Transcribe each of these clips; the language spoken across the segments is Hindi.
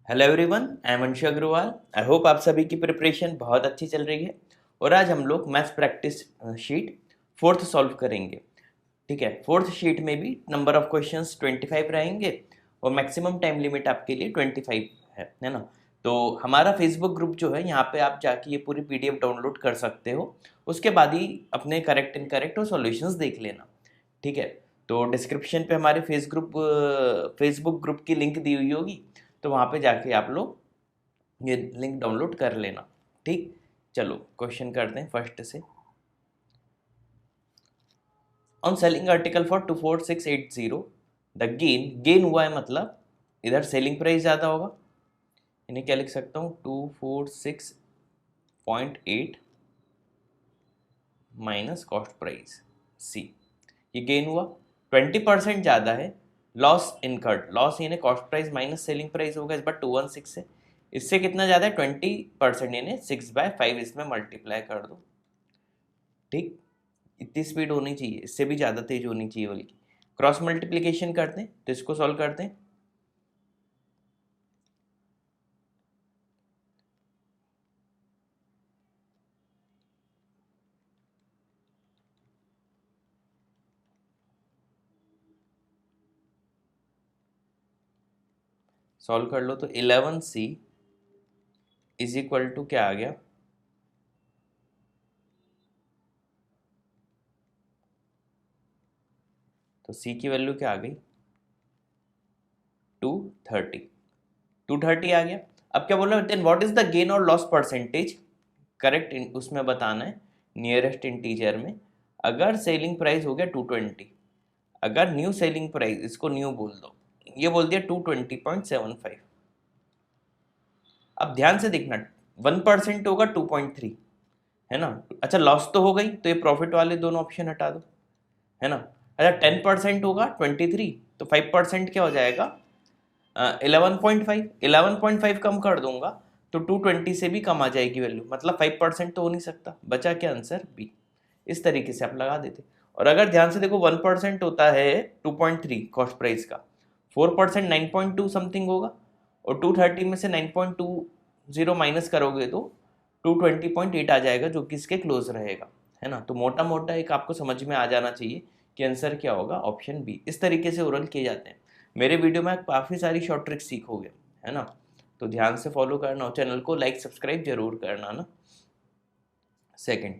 Hello everyone, I am Anshu Agarwal. I hope आप सभी की प्रिपरेशन बहुत अच्छी चल रही है। और आज हम लोग maths practice sheet fourth solve करेंगे। ठीक है, फोर्थ शीट में भी नंबर ऑफ क्वेश्चंस 25 रहेंगे और मैक्सिमम टाइम लिमिट आपके लिए 25 है ना। तो हमारा फेसबुक ग्रुप जो है, यहाँ पे आप जाके ये पूरी पीडीएफ डाउनलोड कर सकते हो। उसके बाद ही अपने करेक्ट इनकरेक्ट और सॉल्यूशंस देख लेना। ठीक है, तो डिस्क्रिप्शन पे हमारे फेसबुक ग्रुप की लिंक दी हुई होगी, तो वहाँ पे जाके आप लोग ये लिंक डाउनलोड कर लेना। ठीक, चलो क्वेश्चन करते हैं फर्स्ट से। On selling article for 24680 the gain हुआ है, मतलब इधर सेलिंग प्राइस ज़्यादा होगा। इन्हें क्या लिख सकता हूँ, 246.8 माइनस कॉस्ट प्राइस सी। ये गेन हुआ 20% ज़्यादा है। लॉस इनकर्ड, लॉस यानी cost price minus selling price होगा, इस बार 216 है। इससे कितना ज़्यादा है, 20%, यानी 6/5 इसमें मल्टीप्लाई कर दो। ठीक, इतनी स्पीड होनी चाहिए, इससे भी ज़्यादा तेज होनी चाहिए बल्कि। क्रॉस मल्टीप्लीकेशन करते हैं तो इसको सॉल्व करते हैं। सॉल्व कर लो तो 11C इज इक्वल टू क्या आ गया, तो C की वैल्यू क्या आ गई, 230। 230 आ गया। अब क्या बोल रहा है, then what is the gain or loss percentage, correct उसमें बताना है नियरेस्ट इंटीजर में। अगर सेलिंग प्राइस हो गया 220, अगर न्यू सेलिंग प्राइस, इसको न्यू बोल दो, ये बोल दिया 220.75। अब ध्यान से देखना, 1% होगा 2.3, है ना। अच्छा, लॉस तो हो गई, तो ये प्रॉफिट वाले दोनों ऑप्शन हटा दो, है ना। अच्छा, 10% होगा 23, तो 5% क्या हो जाएगा, 11.5। 11.5 कम कर दूंगा तो 220 से भी कम आ जाएगी वैल्यू, मतलब 5% तो हो नहीं सकता। बचा क्या आंसर, बी। इस तरीके से आप लगा देते। और अगर ध्यान से देखो, 1% होता है 2.3 कॉस्ट प्राइस का, 4% 9.2 समथिंग होगा, और 230 में से 9.20 माइनस करोगे तो 220.8 आ जाएगा, जो कि इसके क्लोज रहेगा, है ना। तो मोटा मोटा एक आपको समझ में आ जाना चाहिए कि आंसर क्या होगा, ऑप्शन बी। इस तरीके से ओरल किए जाते हैं। मेरे वीडियो में आप काफ़ी सारी शॉर्ट ट्रिक्स सीखोगे, है ना। तो ध्यान से फॉलो करना और चैनल को लाइक सब्सक्राइब जरूर करना ना। Second,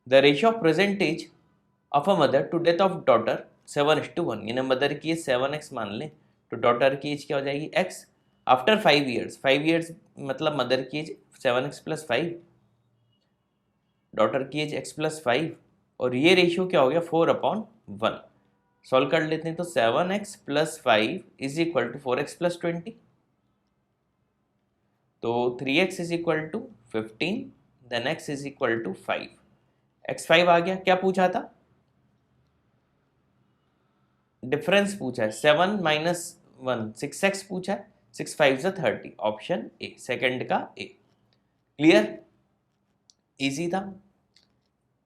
the ratio of percentage of a mother to death of daughter 7:1, यानी मदर की एज 7x मान लें, तो डॉटर की एज क्या हो जाएगी, x। आफ्टर 5 ईयर्स, 5 ईयर्स मतलब मदर की एज 7x+5, डॉटर की एज x+5, और ये रेशियो क्या हो गया, 4/1। सॉल्व कर लेते हैं तो 7x+5 is equal to 4x+20, तो 3x is equal to 15, then x is equal to 5। x5 आ गया। क्या पूछा था, डिफरेंस पूछा है, 7 - 1 6x पूछा है, 6×5 = 30, ऑप्शन ए, सेकंड का ए। क्लियर, इजी था।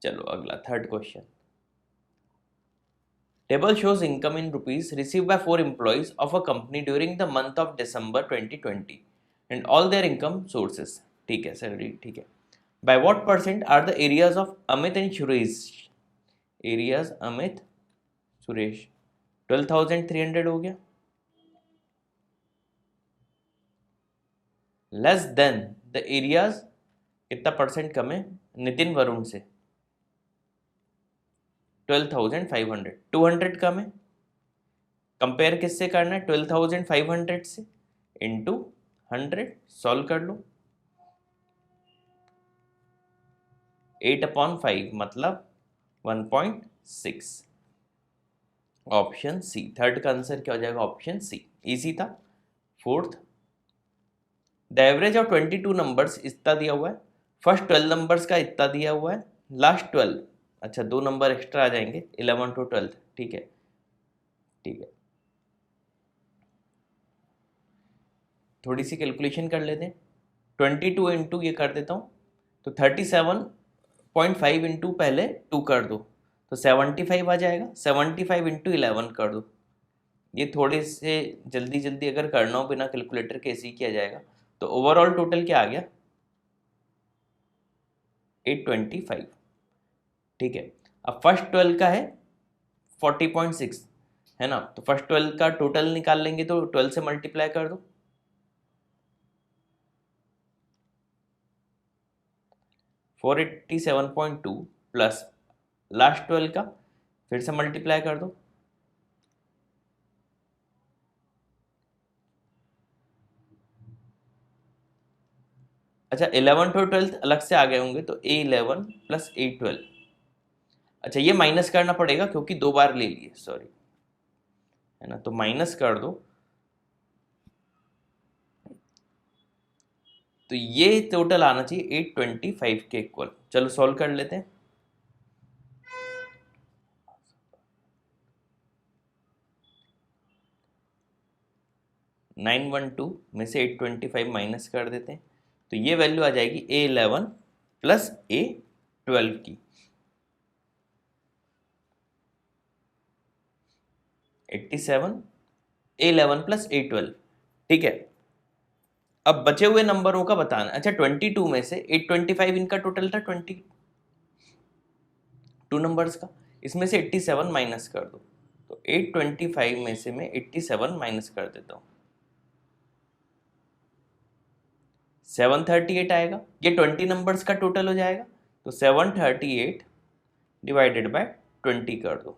चलो अगला third question. Table shows income in rupees received by 4 employees of a company during the month of December 2020 and all their income sources। ठीक है, सैलरी ठीक है। By what percent are the areas of Amit and Suresh? Areas Amit, Suresh, 12,300 हो गया, लेस देन द एरियाज, कितना परसेंट कम है, नितिन वरुण से 12,500, 200 कम है। कंपेयर किससे करना है, 12,500 से इंटू 100, सॉल्व कर लो। 8/5 मतलब 1.6, ऑप्शन सी। थर्ड का आंसर क्या हो जाएगा, ऑप्शन सी। इजी था। Fourth, the average of 22 numbers इतना दिया हुआ है, फर्स्ट 12 नंबर्स का इतना दिया हुआ है, लास्ट 12, अच्छा 2 नंबर एक्स्ट्रा आ जाएंगे, 11 to 12। ठीक है, ठीक है, थोड़ी सी कैलकुलेशन कर लेते हैं। 22 इंटू ये कर देता हूँ, तो 37.5 इंटू पहले 2 कर दो, तो 75 आ जाएगा। 75 इंटू 11 कर दो, ये थोड़े से जल्दी जल्दी अगर करना हो बिना कैलकुलेटर के ऐसे ही किया जाएगा। तो ओवरऑल टोटल क्या आ गया, 825। ठीक है, अब फर्स्ट 12 का है 40.6, है ना। तो फर्स्ट 12 का टोटल निकाल लेंगे तो 12 से मल्टीप्लाई कर दो, 487.2 प्लस लास्ट 12 का फिर से मल्टीप्लाई कर दो, अच्छा 11th और 12th अलग से आ गए होंगे तो A11 प्लस A12, अच्छा ये माइनस करना पड़ेगा क्योंकि दो बार ले लिए, सॉरी, है ना। तो माइनस कर दो, तो ये टोटल आना चाहिए 825 के इक्वल। चलो सॉल्व कर लेते हैं। 912 में से 825 माइनस कर देते हैं, तो ये वैल्यू आ जाएगी A11 प्लस A12 की, 87, A11 प्लस A12। ठीक है, अब बचे हुए नंबरों का बताना। अच्छा 22 में से 825 इनका टोटल था, 22 नंबर्स का, इसमें से 87 माइनस कर दो, तो 825 में से मैं 87 माइनस कर देता हूँ, 738 आएगा। ये 20 नंबर्स का टोटल हो जाएगा, तो 738 डिवाइडेड बाय 20 कर दो,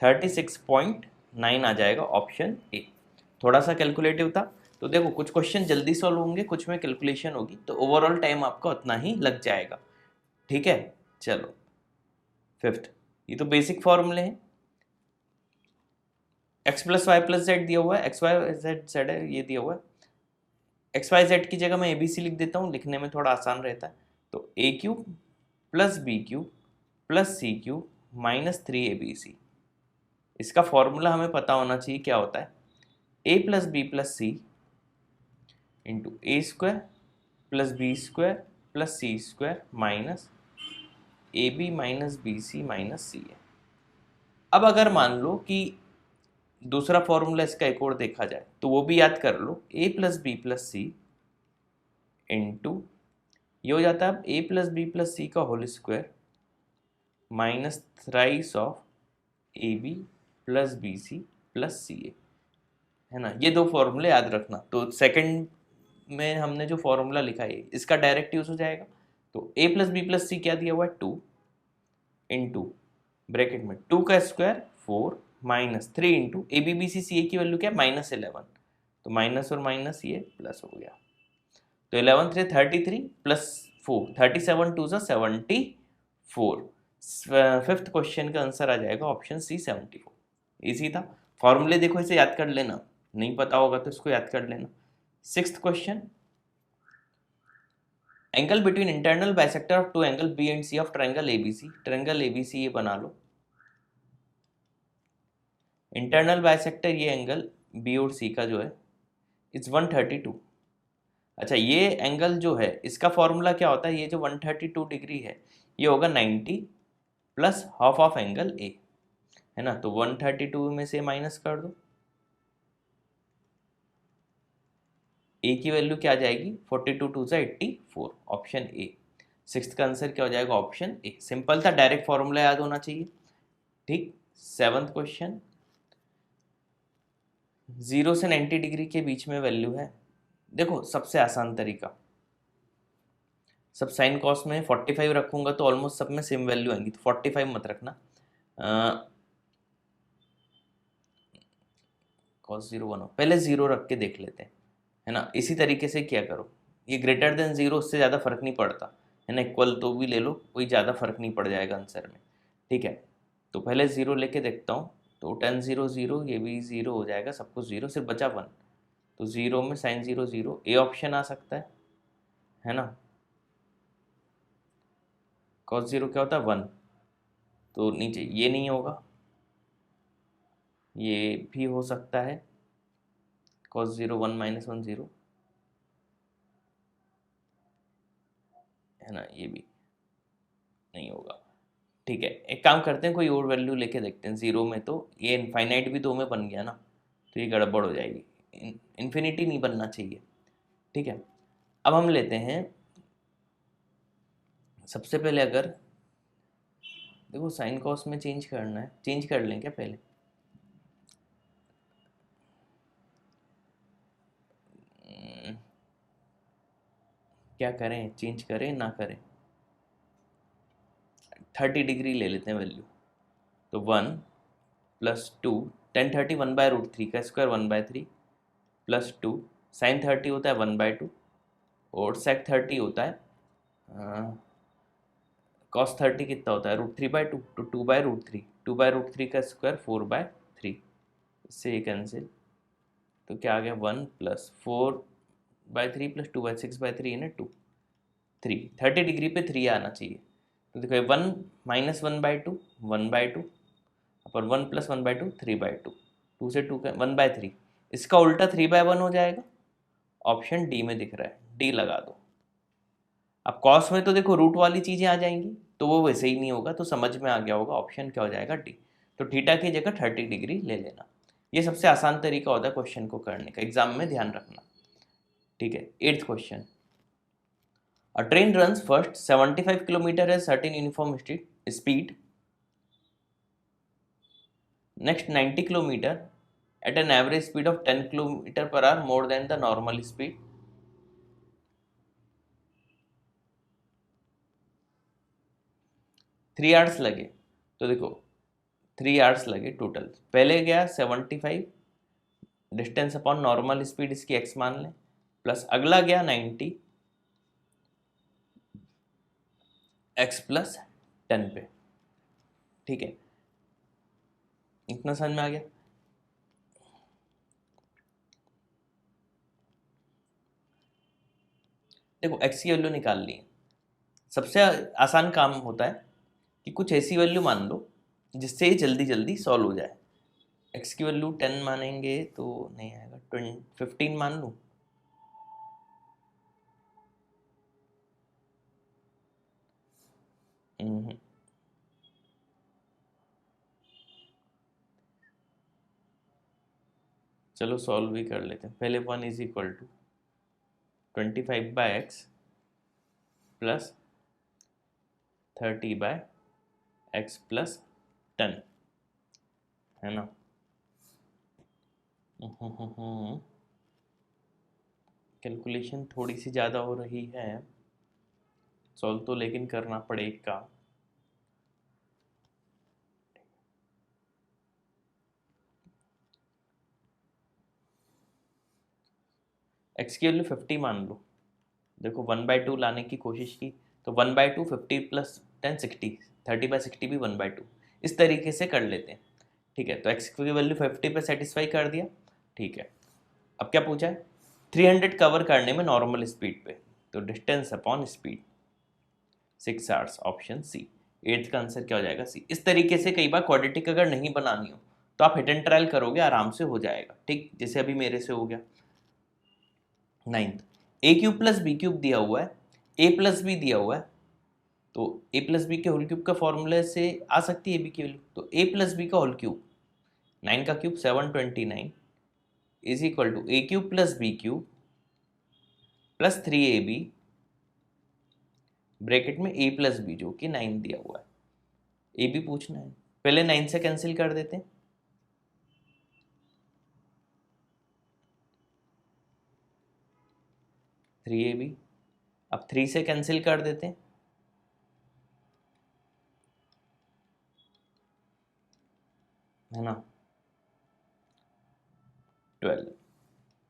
36.9 आ जाएगा ऑप्शन ए। थोड़ा सा कैलकुलेटिव था, तो देखो कुछ क्वेश्चन जल्दी सॉल्व होंगे, कुछ में कैलकुलेशन होगी, तो ओवरऑल टाइम आपका उतना ही लग जाएगा। ठीक है, चलो फिफ्थ, ये तो बेसिक फॉर्मूले हैं। X plus y plus z दिया हुआ है, एक्स वाई जेड जेड है, ये दिया हुआ है। एक्स वाई जेड की जगह मैं ए बी सी लिख देता हूँ, लिखने में थोड़ा आसान रहता है। तो a cube plus b cube plus c cube minus 3 ABC, इसका फॉर्मूला हमें पता होना चाहिए क्या होता है, a plus b plus c into a square plus b square plus c square minus a b minus b c minus c है। अब अगर मान लो कि दूसरा फॉर्मूला इसका एक और देखा जाए तो वो भी याद कर लो, a plus b plus c into ये हो जाता है a plus b plus c का whole square minus thrice of a b plus b c plus c a, है ना। ये दो फॉर्मूले याद रखना। तो सेकंड में हमने जो फॉर्मूला लिखा है इसका डायरेक्ट यूज हो जाएगा। तो ए प्लस बी प्लस सी क्या दिया हुआ है 2 इंटू ब्रैकेट में 2 का square 4 minus 3 into a b b c c a की वैल्यू क्या है -11, तो माइनस और माइनस ये प्लस हो गया। तो 11 3 33 प्लस 4 37 2 74। फिफ्थ क्वेश्चन का आंसर आ जाएगा ऑप्शन सी 74। इजी था, फॉर्मूले देखो इसे याद कर लेना, नहीं पता होगा तो इसको याद कर लेना। Sixth question, angle between internal bisector of two angle B and C of triangle ABC. Triangle ABC ये बना लो, इंटरनल बाइसेक्टर ये एंगल बी और सी का जो है इट्स 132। अच्छा ये एंगल जो है इसका फॉर्मूला क्या होता है, ये जो 132 डिग्री है ये होगा 90 plus half of angle A, है ना। तो 132 में से माइनस कर दो, ए की वैल्यू क्या आ जाएगी 42 2 84, ऑप्शन ए। सिक्स्थ का आंसर क्या हो जाएगा ऑप्शन ए। सिंपल था, डायरेक्ट फॉर्मूला याद होना चाहिए। ठीक, सेवंथ क्वेश्चन, 0 से 90 डिग्री के बीच में वैल्यू है। देखो सबसे आसान तरीका, सब साइन कॉस में 45 रखूंगा तो ऑलमोस्ट सब में सेम वैल्यू आएंगी, तो 45 मत रखना, कॉस 0 1 पहले 0 रख के देख लेते हैं, है ना। इसी तरीके से क्या करो, ये ग्रेटर देन 0 उससे ज़्यादा फर्क नहीं पड़ता, है ना। इक्वल तो भी ले लो, कोई ज़्यादा फर्क नहीं पड़ जाएगा आंसर में। ठीक है, तो पहले 0 लेके देखता हूँ, तो 10 0 0, ये भी 0 हो जाएगा, सब कुछ 0, सिर्फ बचा 1, तो 0 में साइन 0 0, ए ऑप्शन आ सकता है ना। कॉस 0 क्या होता है 1, तो नीचे ये नहीं होगा, ये भी हो सकता है कॉस 0 1 -1 0, है ना, ये भी नहीं होगा। ठीक है, एक काम करते हैं, कोई और वैल्यू लेके देखते हैं। 0 में तो ये इनफाइनाइट भी 2 में बन गया ना, तो ये गड़बड़ हो जाएगी, इन्फिनिटी नहीं बनना चाहिए। ठीक है, अब हम लेते हैं सबसे पहले, अगर देखो साइन कॉस में चेंज करना है, चेंज कर लें क्या पहले? क्या करें, चेंज करें ना करें? 30 डिग्री ले लेते हैं वैल्यू, तो 1 + 2, टेन 30 1/√3 का स्क्वायर 1/3 +2, साइन 30 होता है 1/2 और सेक 30 होता है कॉस 30 कितना होता है √3/2, तो 2/√3, 2/√3 का स्क्वायर 4/3, इससे ये कैंसिल, तो क्या आ गया 1 + 4/3 + 2/6/3 है ना 2, 3, 30 डिग्री पे 3 आना चाहिए। तो देखो 1 - 1/2 1/2 और 1 + 1/2 3/2, 2 से 2 का 1/3, इसका उल्टा 3/1 हो जाएगा। ऑप्शन डी में दिख रहा है, डी लगा दो। अब कॉस में तो देखो रूट वाली चीज़ें आ जाएंगी, तो वो वैसे ही नहीं होगा, तो समझ में आ गया होगा, ऑप्शन क्या हो जाएगा, डी। तो थीटा की जगह 30 डिग्री ले लेना। ये सबसे आसान तरीका होता है क्वेश्चन को करने का, एग्जाम में ध्यान रखना। ठीक है, 8th question. A train runs first 75 kilometre at certain uniform speed, next 90 kilometer at an average speed of 10 kilometer per hour more than the normal speed. 3 hours लगे, तो देखो 3 आवर्स लगे टोटल। पहले गया 75 डिस्टेंस अपॉन नॉर्मल स्पीड, इसकी एक्स मान लें, प्लस अगला गया 90 एक्स प्लस 10 पे। ठीक है, इतना समझ में आ गया। देखो एक्स की वैल्यू निकाल ली, सबसे आसान काम होता है कि कुछ ऐसी वैल्यू मान लो जिससे ये जल्दी जल्दी सॉल्व हो जाए। एक्स की वैल्यू 10 मानेंगे तो नहीं आएगा, 15 मान लूँ, चलो सॉल्व भी कर लेते हैं। पहले 1 = 25/x प्लस 30/x प्लस 10, है ना। कैलकुलेशन थोड़ी सी ज़्यादा हो रही है, सॉल्व तो लेकिन करना पड़ेगा। एक्स की वैल्यू 50 मान लो, देखो 1/2 लाने की कोशिश की, तो 1/2 50 + 10 60, 30/60 भी 1/2, इस तरीके से कर लेते हैं। ठीक है, तो एक्स की वैल्यू 50 पे सेटिस्फाई कर दिया। ठीक है, अब क्या पूछा है, 300 कवर करने में नॉर्मल स्पीड पे, तो distance upon speed 6 hours, option C. 8th का आंसर क्या हो जाएगा, सी। इस तरीके से कई बार क्वाड्रेटिक अगर नहीं बनानी हो तो आप हिट एंड ट्रायल करोगे, आराम से हो जाएगा। ठीक, जैसे अभी मेरे से हो गया। 9th, a³ + b³ दिया हुआ है, a + b दिया हुआ है, तो a + b के होल क्यूब का फॉर्मूले से आ सकती है b की वैल्यू, तो a + b का होल क्यूब, 9 का cube 729 = a³ + b³ plus 3ab bracket में a + b, जो कि 9 दिया हुआ है। ab पूछना है, पहले 9 से कैंसिल कर देते हैं, 3ab। अब 3 से कैंसिल कर देते हैं, है ना, 12।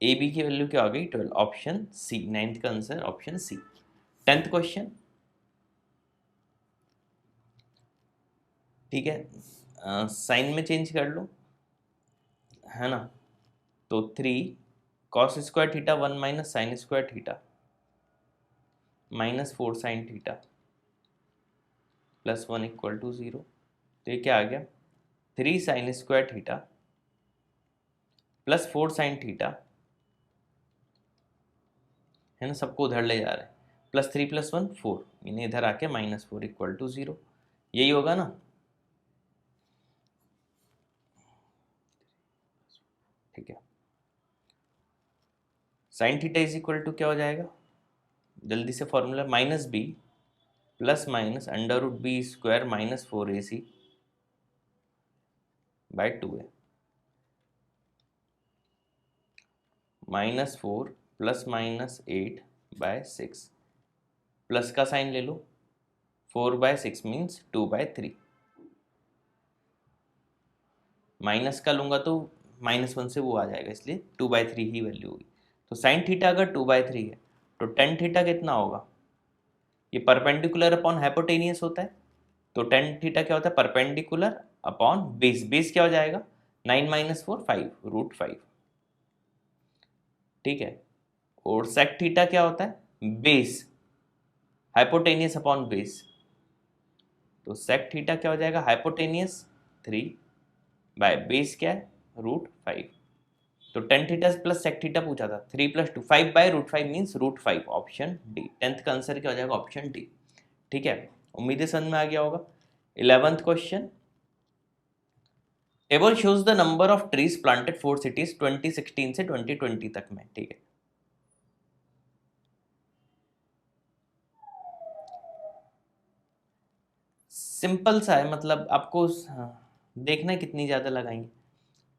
ए बी की वैल्यू क्या आ गई, 12, ऑप्शन सी। 9th का answer option C. 10th question. ठीक है, साइन में चेंज कर लो, है ना, तो 3 cos² theta 1 - sin² theta -4 sin theta +1 = 0, तो ये क्या आ गया, 3 sin² थीटा +4 sin थीटा, है ना, सबको उधर ले जा रहे हैं, +3 + 1 4, इन्हें इधर आके -4 = 0। यही होगा ना। ठीक है, sine theta is equal to क्या हो जाएगा, जल्दी से formula, minus B plus minus under root B square minus 4ac by 2a, -4 plus minus 8 by 6, plus का साइन ले लो, 4/6 मीन्स 2/3, माइनस का लूंगा तो -1 से वो आ जाएगा, इसलिए 2/3 ही वैल्यू होगी। तो साइन थीटा अगर 2/3 है तो टेन थीटा कितना होगा, ये परपेंडिकुलर अपॉन हाइपोटेनियस होता है, तो टेन थीटा क्या होता है, परपेंडिकुलर अपॉन बेस, बेस क्या हो जाएगा 9 - 4 5 √5, ठीक है। और सेक थीटा क्या होता है, बेस हाइपोटेनियस अपॉन बेस, तो सेक थीटा क्या हो जाएगा, हाइपोटेनियस 3 बाय बेस क्या है √5, तो tan theta plus sec theta पूछा था, 3 + 2 5/√5 मीन्स √5, ऑप्शन डी, टेंथ का आंसर क्या हो जाएगा, ऑप्शन डी। ठीक है, उम्मीद है समझ में आ गया होगा। 11th question, table shows the number of trees planted for cities 2016 से 2020 तक में। ठीक है, सिंपल सा है, मतलब आपको देखना है कितनी ज़्यादा लगाएंगे,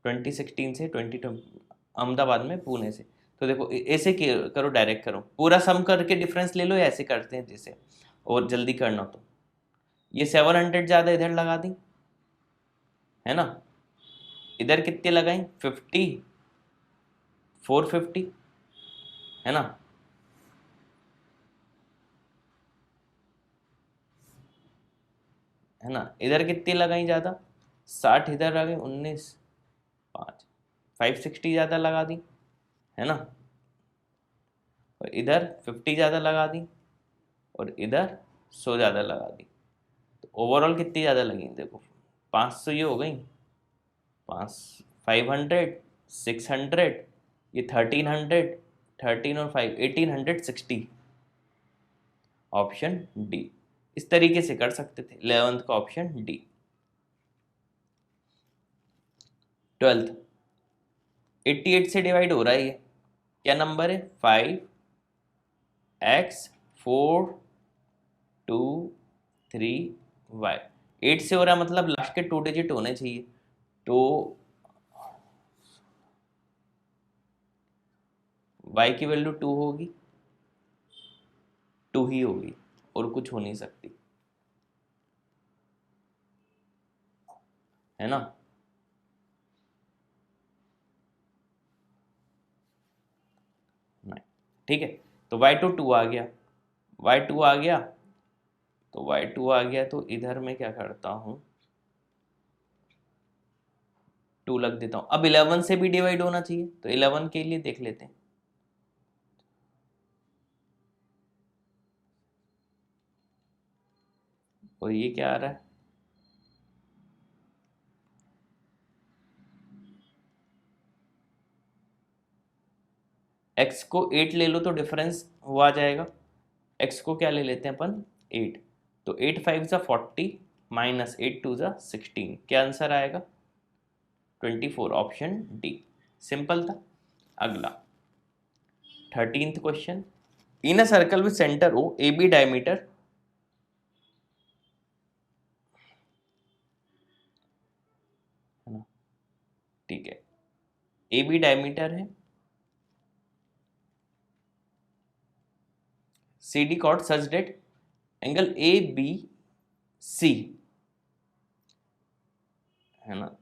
2016 से 2020, अहमदाबाद में पुणे से। तो देखो ऐसे करो, डायरेक्ट करो, पूरा सम करके डिफरेंस ले लो, या ऐसे करते हैं जैसे, और जल्दी करना हो तो ये 700 ज़्यादा इधर लगा दी, है ना, इधर कितने लगाएं 50, 450, है ना, है ना, इधर कितनी लगाई ज़्यादा 60, इधर आ गए 19, 5, 560 ज़्यादा लगा दी, है ना, और इधर 50 ज़्यादा लगा दी, और इधर 100 ज़्यादा लगा दी, तो ओवरऑल कितनी ज़्यादा लगी देखो, 500 ये हो गई, 5, 500, 600, ये 1300, 13 और 5 1860, ऑप्शन डी। इस तरीके से कर सकते थे, 11th का ऑप्शन डी। 12th, 88 से डिवाइड हो रहा है, ये क्या नंबर है, 5x4 2 3y, 8 से हो रहा है, मतलब लास्ट के 2 डिजिट होने चाहिए, तो y की वैल्यू 2 होगी, 2 ही होगी, और कुछ हो नहीं सकती, है ना। नहीं, ठीक है, तो y2 आ गया, y2 आ गया, तो y2 आ गया, तो इधर मैं क्या करता हूँ, 2 लग देता हूँ। अब 11 से भी डिवाइड होना चाहिए, तो 11 के लिए देख लेते हैं, और ये क्या आ रहा है, x को 8 ले लो तो डिफरेंस वो आ जाएगा, x को क्या ले लेते हैं अपन 8, तो 8 5 ज़ा 40 -8 2 ज़ा 16, क्या आंसर आएगा 24, ऑप्शन डी, सिंपल था। अगला 13th question, in a circle with centre O A B diameter, है ना, ठीक है, ए बी डायमीटर है, C D cot such that angle A B C, है ना,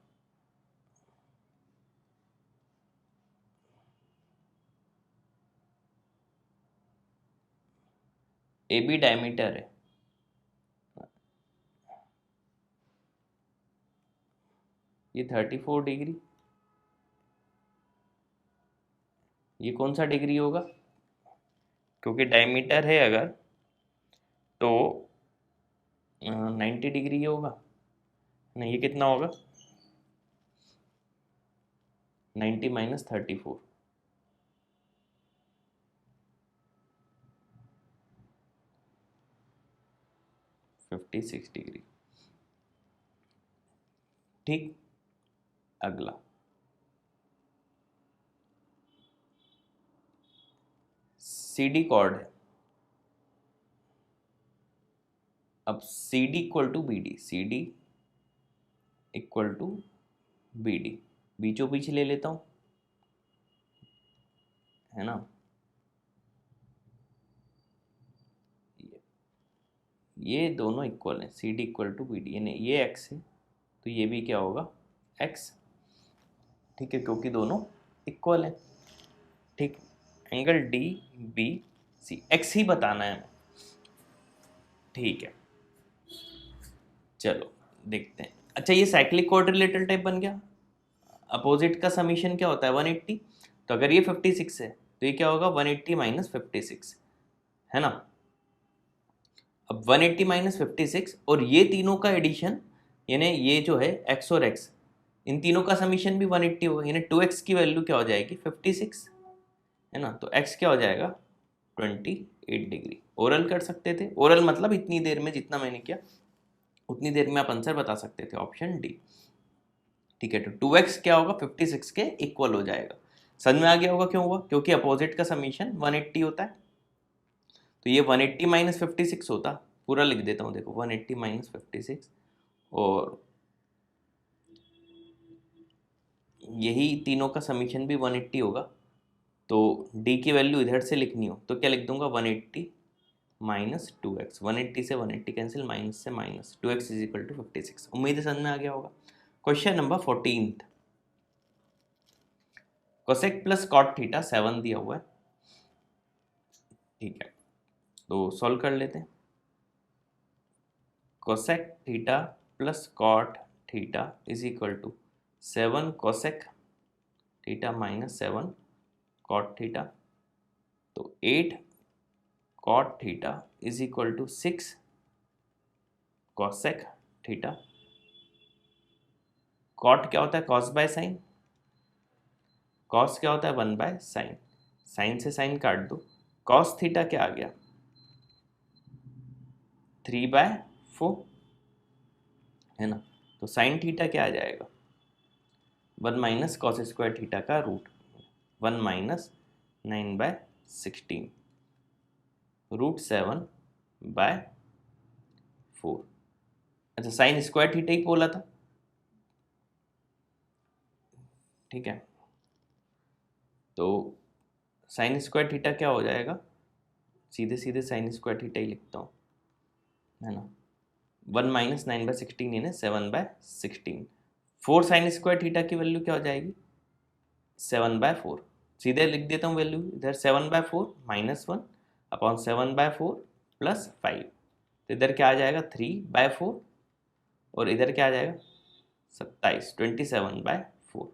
ए बी डायमीटर है, ये 34 डिग्री, ये कौन सा डिग्री होगा, क्योंकि डायमीटर है अगर, तो 90 डिग्री ये होगा, नहीं ये कितना होगा 90 - 34, 56 डिग्री, ठीक, अगला CD कॉर्ड है। अब CD equal to BD, CD equal to BD, बीचों बीच ले लेता हूं, है ना। ये दोनों इक्वल हैं, CD इक्वल टू BD, यानी ये x है तो ये भी क्या होगा, x। ठीक है, क्योंकि दोनों इक्वल हैं। ठीक, एंगल DBC x ही बताना है हमें। ठीक है, चलो देखते हैं। अच्छा, ये साइक्लिक क्वाड्रिलेटरल टाइप बन गया। अपोजिट का समीशन क्या होता है, 180। तो अगर ये 56 है तो ये क्या होगा, 180 माइनस 56, है ना। अब 180 माइनस 56 और ये तीनों का एडिशन, यानी ये जो है x और x, इन तीनों का समीशन भी 180 होगा, यानी 2x की वैल्यू क्या हो जाएगी, 56, है ना। तो x क्या हो जाएगा, 28 डिग्री। ओरल कर सकते थे, ओरल मतलब इतनी देर में जितना मैंने किया उतनी देर में आप आंसर बता सकते थे, ऑप्शन डी। ठीक है, तो 2x क्या होगा, 56 के इक्वल हो जाएगा। समझ में आ गया होगा क्यों हुआ, क्योंकि अपोजिट का समीशन 180 होता है। तो ये 180 माइनस 56 होता, पूरा लिख देता हूँ, देखो 180 माइनस 56, और यही तीनों का समीशन भी 180 होगा। तो d की वैल्यू इधर से लिखनी हो तो क्या लिख दूंगा, 180 माइनस 2x, 180 से 180 कैंसिल, माइनस से minus, 2x is equal to 56। उम्मीद है समझ में आ गया होगा। Question number 14, cosec plus cot theta 7 दिया हुआ है। ठीक है, तो सॉल्व कर लेते हैं। Cosec theta plus cot theta is equal to 7 cosec theta minus 7 cot theta. तो 8 cot theta is equal to 6 cosec theta. Cot क्या होता है, कॉस बाय साइन, कॉस क्या होता है, 1 बाय साइन, साइन से साइन काट दो। कॉस थीटा क्या आ गया, 3/4, है ना। तो साइन थीटा क्या आ जाएगा, 1 माइनस कॉस स्क्वायर थीटा का रूट, 1 माइनस 9/16, √7/4। अच्छा, साइन स्क्वायर थीटा ही बोला था। ठीक है, तो साइन स्क्वायर थीटा क्या हो जाएगा, सीधे सीधे साइन स्क्वायर थीटा ही लिखता हूँ, है ना। 1 माइनस 9/16 यानी 7/16। 4 साइन स्क्वायर थीटा की वैल्यू क्या हो जाएगी, 7/4। सीधे लिख देता हूँ वैल्यू इधर, 7/4 माइनस 1 अपॉन 7/4 प्लस 5। तो इधर क्या आ जाएगा, 3/4, और इधर क्या आ जाएगा, 27, 27/4।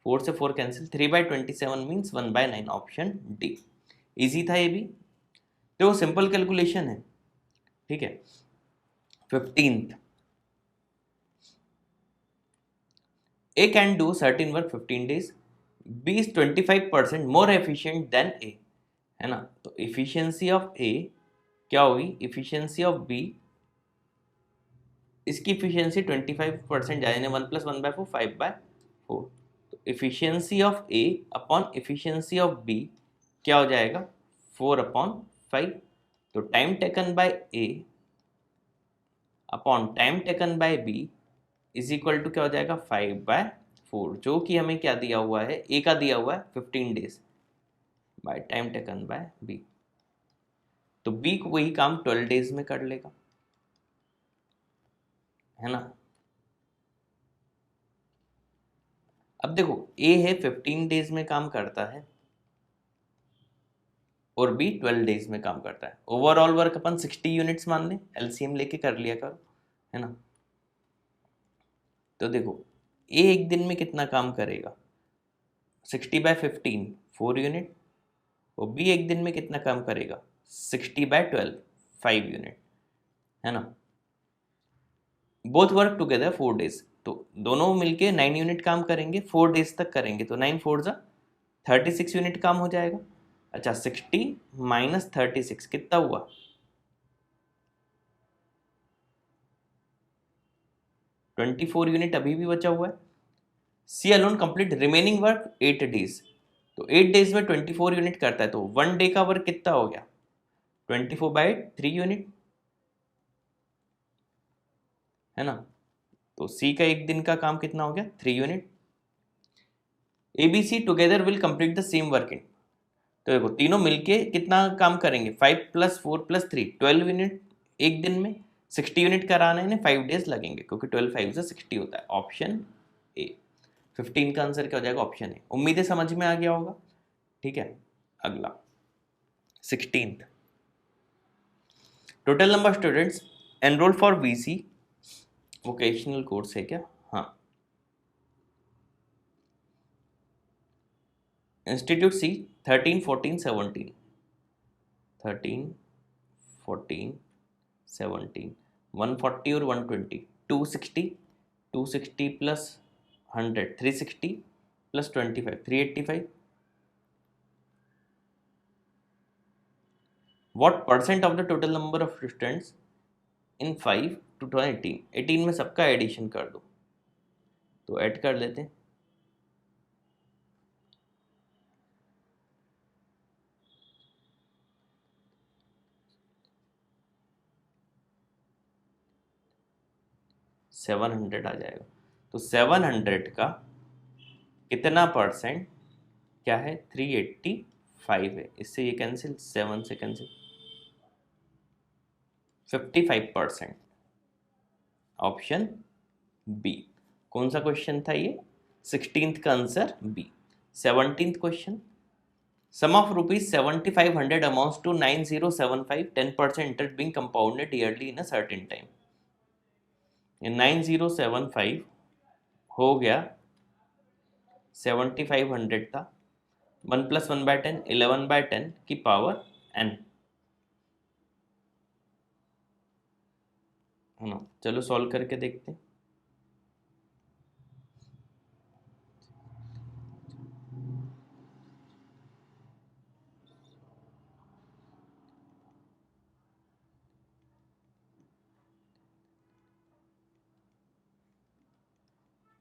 4 से 4 cancel, 3/27 means 1/9, option D. Easy था ये भी, देखो सिंपल कैलकुलेशन है। ठीक है, 15th, A can do certain work 15 days, B is 25% more efficient than A, है ना। तो efficiency of A क्या होगी, efficiency of B, इसकी efficiency 25% जाए, 1 + 1/4, 5/4। तो efficiency of A upon efficiency of B क्या हो जाएगा, 4/5। तो time taken by A upon time taken by B is equal to क्या हो जाएगा, 5/4, जो कि हमें क्या दिया हुआ है, A का दिया हुआ है 15 days by time taken by B। तो B को वही काम 12 डेज में कर लेगा, है ना। अब देखो A है 15 डेज में काम करता है और B 12 डेज में काम करता है। ओवरऑल वर्क अपन 60 यूनिट्स मान लें, एलसीएम लेके कर लिया करो, है ना। तो देखो A एक दिन में कितना काम करेगा, 60/15, 4 यूनिट, और B एक दिन में कितना काम करेगा, 60/12, 5 यूनिट, है ना। बोथ वर्क टुगेदर 4 डेज, तो दोनों मिलके 9 यूनिट काम करेंगे, 4 डेज तक करेंगे, तो 9 4 जा 36 यूनिट काम हो जाएगा। अच्छा, 60 माइनस 36 कितना हुआ, 28 24 यूनिट अभी भी बचा हुआ है। C alone complete remaining work 8 days, तो 8 डेज में 24 यूनिट करता है, तो 1 डे का वर्क कितना हो गया, 24/3 यूनिट, है ना। तो सी का एक दिन का काम कितना हो गया, 3 unit. ABC together will complete the same working, तो देखो तीनों मिलके कितना काम करेंगे, 5 + 4 + 3 12 यूनिट एक दिन में। 60 यूनिट कराने में 5 डेज लगेंगे, क्योंकि 12 5 से 60 होता है। Option A. 15 का आंसर क्या हो जाएगा, ऑप्शन ए। उम्मीद है समझ में आ गया होगा। ठीक है, अगला 16th, total number students enrol for VC vocational course है क्या, हाँ। इंस्टीट्यूट सी 13 14 17, 13 14 17, 140 और 120, 260, 260 plus 100 360 plus 25 385। What percent of the total number of students in 5 2018, 18 में सबका एडिशन कर दो, तो ऐड कर लेते हैं। सेवन 700 आ जाएगा, तो 700 का कितना परसेंट क्या है, 385 है, इससे ये कैंसिल, 7 से कैंसिल, 55%। Option B. कौन सा क्वेश्चन था ये, 16th का answer B. 17th question, sum of ₹7500 amounts to 9075, 10% interest being compounded yearly in a certain time. ये 9075 हो गया, 7500 था, 1 + 1/10 11/10 की पावर n, है ना। चलो सॉल्व करके देखते हैं।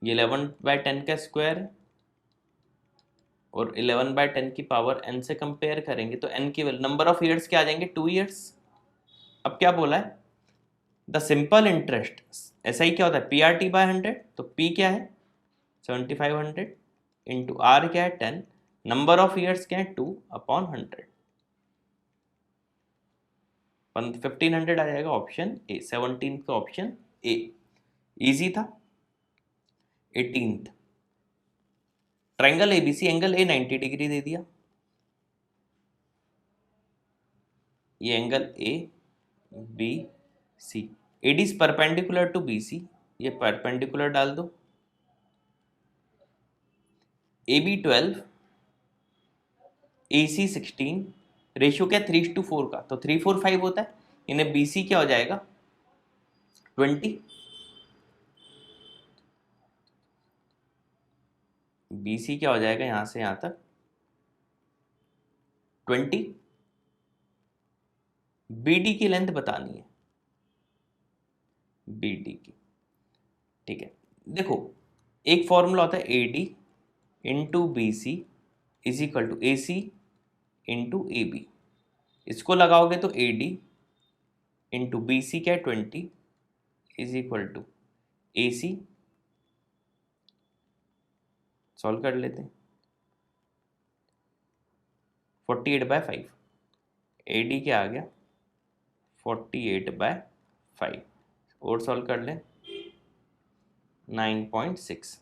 ये 11/10 का स्क्वायर है, और 11/10 की पावर n से कंपेयर करेंगे तो n की नंबर ऑफ ईयर्स क्या आ जाएंगे, 2 ईयर्स। अब क्या बोला है, द सिंपल इंटरेस्ट, ऐसा ही क्या होता है, PRT/100, तो P क्या है 7500 इंटू R क्या है 10, नंबर ऑफ ईयर्स क्या है 2/100, 1500 आ जाएगा। ऑप्शन ए, 17 का ऑप्शन ए। इजी था। 18th, triangle ABC angle A 90 degree दे दिया, ये angle A B C, AD is perpendicular to BC, ये परपेंडिकुलर डाल दो, AB 12 AC 16, रेशियो क्या 3:4 का, तो 345 होता है, इन्हें BC क्या हो जाएगा 20, BC क्या हो जाएगा यहां से यहां तक 20। BD की लेंथ बतानी है, BD की, ठीक है। देखो एक फॉर्मूला होता है AD into BC is equal to AC into AB, इसको लगाओगे तो AD इंटू BC क्या है 20 is equal to AC, solve कर लेते हैं। 48/5, AD क्या आ गया 48/5, और सॉल्व कर लें 9.6,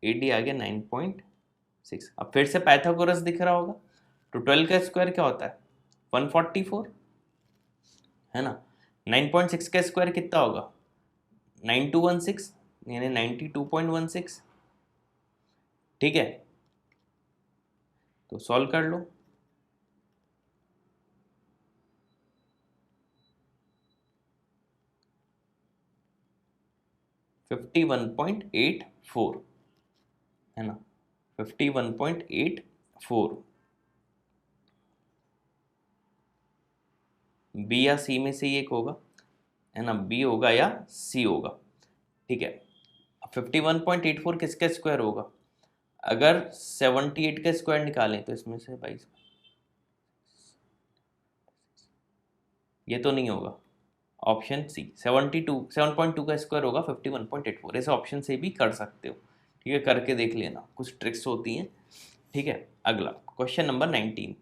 AD आ गया 9.6। अब फिर से पाइथागोरस दिख रहा होगा, तो 12 का स्क्वायर क्या होता है 144, है ना। 9.6 का स्क्वायर कितना होगा 9216, यानी 92.16, ठीक है। तो सॉल्व कर लो, $51.84, है ना, 51.84। बी या सी में से ही एक होगा। है ना, बी होगा या सी होगा। ठीक है, 51.84 किसका स्क्वायर होगा? अगर 78 का स्क्वायर निकालें तो इसमें से 22, ये तो नहीं होगा। ऑप्शन सी 7.2 का स्क्वायर होगा 51.84। ऐसे ऑप्शन से भी कर सकते हो, ठीक है, करके देख लेना, कुछ ट्रिक्स होती हैं। ठीक है, अगला क्वेश्चन नंबर 19।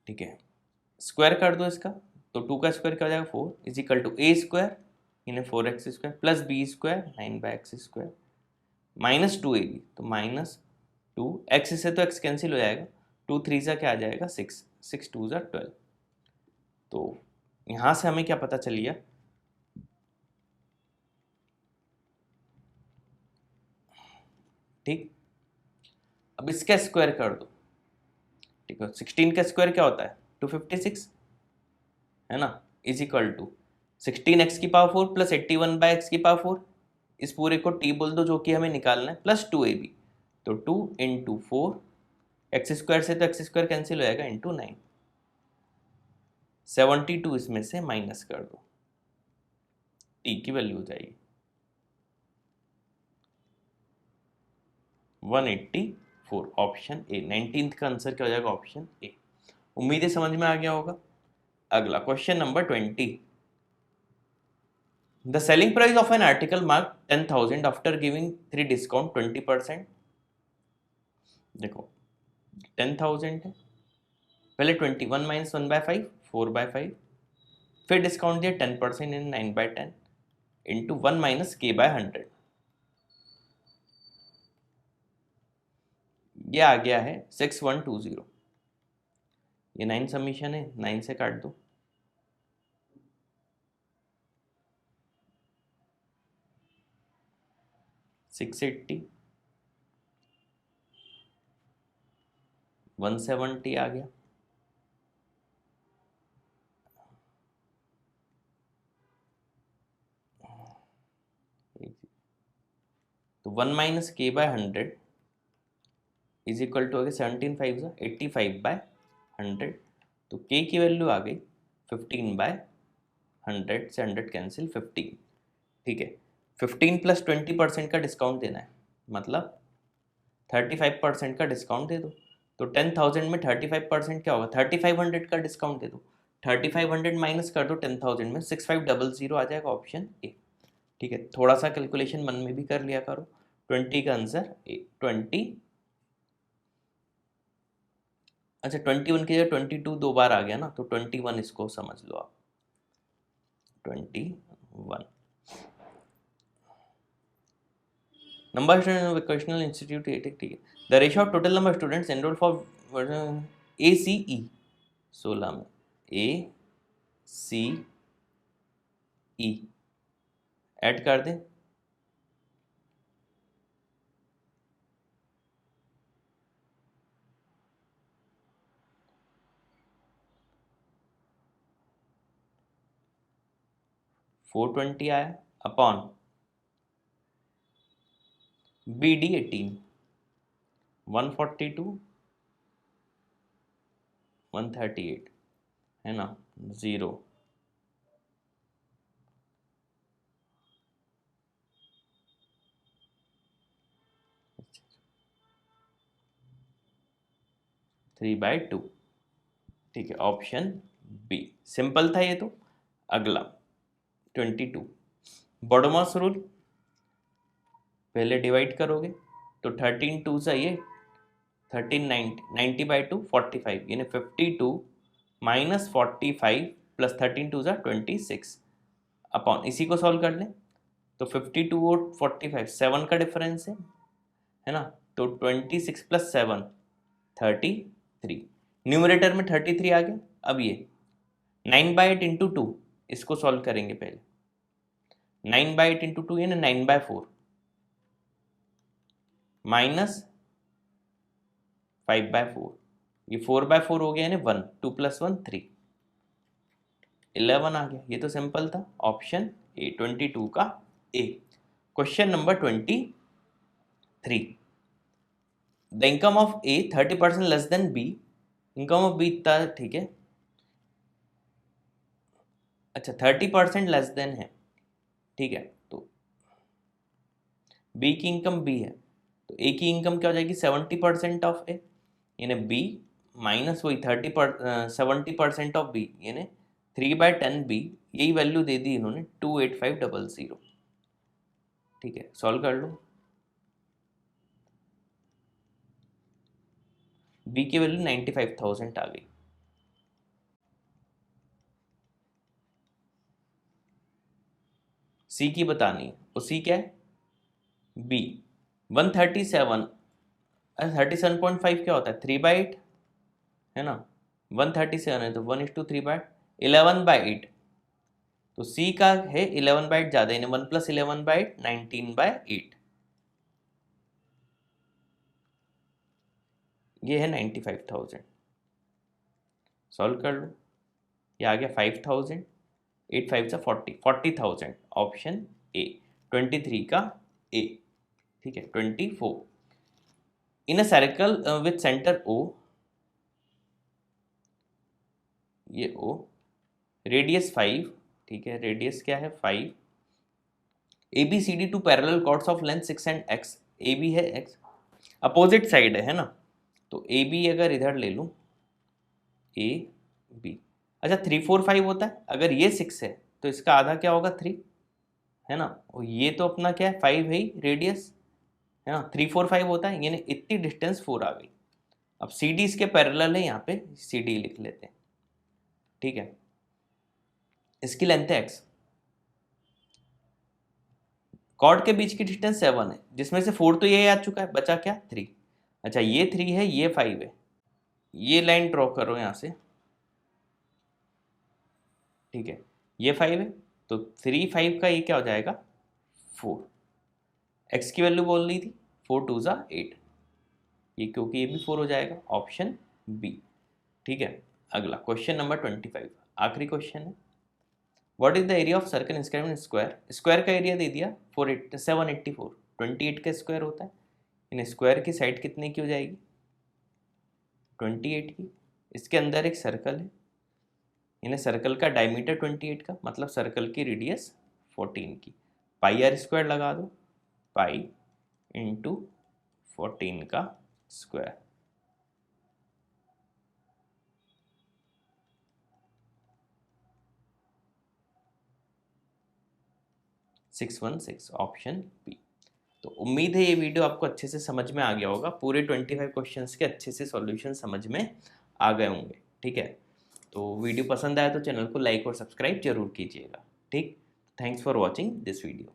ठीक है, स्क्वायर कर दो इसका, तो 2 का स्क्वायर क्या हो जाएगा 4 is equal to A square यानी 4x² plus b square 9/x² minus 2ab, तो -2 x से तो x कैंसिल हो जाएगा, 2 3 सा क्या आ जाएगा 6, 6 2 सा 12। तो यहाँ से हमें क्या पता चल गया, ठीक। अब इसका स्क्वायर कर दो, ठीक है, 16 का स्क्वायर क्या होता है 256, है ना, is equal to 16x⁴ plus 81/x⁴, इस पूरे को t बोल दो जो कि हमें निकालना है, प्लस 2ab, तो 2 × 4 x² से तो x² कैंसिल हो जाएगा इंटू 9, 72 इसमें से माइनस कर दो, t की वैल्यू हो जाएगी 184। ऑप्शन ए 19th का आंसर क्या हो जाएगा, ऑप्शन ए। उम्मीद है समझ में आ गया होगा। अगला question number 20। The selling price of an article mark 10,000 after giving 3 discount 20%। देखो 10,000 है, पहले 21 माइनस 1/5 4/5, फिर डिस्काउंट दिया 10% इन 9/10 इंटू 1 माइनस k/100। ये आ गया है 6120। ये 9 समीशन है, 9 से काट दो, 680, 170 आ गया, तो 1 minus k/100 is equal to आ गया 17 5 85/100। तो k की वैल्यू आ गई 15/100 से 100 कैंसिल 15। ठीक है, 15 प्लस 20% का डिस्काउंट देना है, मतलब 35% का डिस्काउंट दे दो। तो 10,000 में 35% क्या होगा, 3500 का डिस्काउंट दे दो, 3500 माइनस कर दो 10,000 में, 6500 आ जाएगा, ऑप्शन ए। ठीक है, थोड़ा सा कैलकुलेशन मन में भी कर लिया करो। 20 का आंसर ए 20। अच्छा 21 की जगह 22 दो बार आ गया ना, तो 21 इसको समझ लो आप, 21। नंबर स्टूडेंट वोकेशनल इंस्टीट्यूट, ठीक है। The ratio of total number students enrol for ACE 16 में, ACE ऐड कर दें, $420 आया अपॉन BD 18 142 138, है ना, 0। Three by two. ठीक है, ऑप्शन बी सिंपल था ये तो। अगला 22 बॉडोमॉस रूल, पहले डिवाइड करोगे तो 13 2 सा ये 13 90/2 45 यानी 52 माइनस 45 प्लस 13 2 सा 26 अपॉन, इसी को सॉल्व कर लें तो 52 और 45 7 का डिफरेंस है ना, तो 26 प्लस 7 33, न्यूमरेटर में 33 आ गया। अब ये 9/8 इंटू 2, इसको सॉल्व करेंगे पहले, 9/8 इंटू 2 यानी 9/4 माइनस 5/4, ये 4/4 हो गया यानी 1, 2 + 1 3, 11 आ गया। ये तो सिंपल था, ऑप्शन ए 22 का A. Question number 23। The income of A 30% less than B, income of B इतना, ठीक है, अच्छा 30% लेस देन है, ठीक है। तो बी की इनकम बी है, तो ए की इनकम क्या हो जाएगी 70% ऑफ ए, यानी बी माइनस वही 70% ऑफ बी, यानी 3/10 बी। यही वैल्यू दे दी इन्होंने 28500, ठीक है। सॉल्व कर लो। बी की वैल्यू 95,000 आ गई। सी की बतानी है, वो सी क्या है, बी 137, 37.5 क्या होता है 3/8, है ना। 137 है तो 1:3/11/8, तो सी का है 11/8 ज़्यादा, यानी 1 + 11/8 19/8, ये है 95,000। सॉल्व कर लो, ये आ गया 5,000, 8 5 से 40,000, ऑप्शन ए 23 का ए, ठीक है। 24 in a circle with centre O, ये ओ, रेडियस 5, ठीक है, रेडियस क्या है 5, A B C D two parallel chords of length 6 and x, A B है एक्स, अपोजिट साइड है ना, तो ए बी अगर इधर ले लूँ ए बी, अच्छा 3 4 5 होता है, अगर ये 6 है तो इसका आधा क्या होगा 3, है ना, और ये तो अपना क्या है 5 है ही रेडियस, है ना, 3 4 5 होता है, यानी इतनी डिस्टेंस 4 आ गई। अब सी डी इसके पैरेलल है, यहाँ पे सी डी लिख लेते हैं, ठीक है। इसकी लेंथ है एक्स, कॉर्ड के बीच की डिस्टेंस 7 है, जिसमें से 4 तो ये आ चुका है, बचा क्या 3, अच्छा ये 3 है ये 5 है, ये लाइन ड्रॉ करो यहाँ से, ठीक है, ये 5 है तो 3 5 का ये क्या हो जाएगा 4, एक्स की वैल्यू बोल रही थी 4 2 ज़ा 8, ये क्योंकि ये भी 4 हो जाएगा, ऑप्शन बी, ठीक है। अगला क्वेश्चन नंबर 25, आखिरी क्वेश्चन है। What is the area of circle inscribed in square, square का एरिया दे दिया 784, 28 का स्क्वायर होता है, इन स्क्वायर की साइड कितने की हो जाएगी 28 की। इसके अंदर एक सर्कल है, इन्हें सर्कल का डायमीटर 28 का, मतलब सर्कल की रेडियस 14 की, पाई आर स्क्वायर लगा दो, पाई इंटू 14 का स्क्वायर, सिक्स 1 6, ऑप्शन बी। तो उम्मीद है ये वीडियो आपको अच्छे से समझ में आ गया होगा, पूरे 25 क्वेश्चंस के अच्छे से सॉल्यूशन समझ में आ गए होंगे, ठीक है। तो वीडियो पसंद आया तो चैनल को लाइक और सब्सक्राइब जरूर कीजिएगा, ठीक। Thanks for watching this video.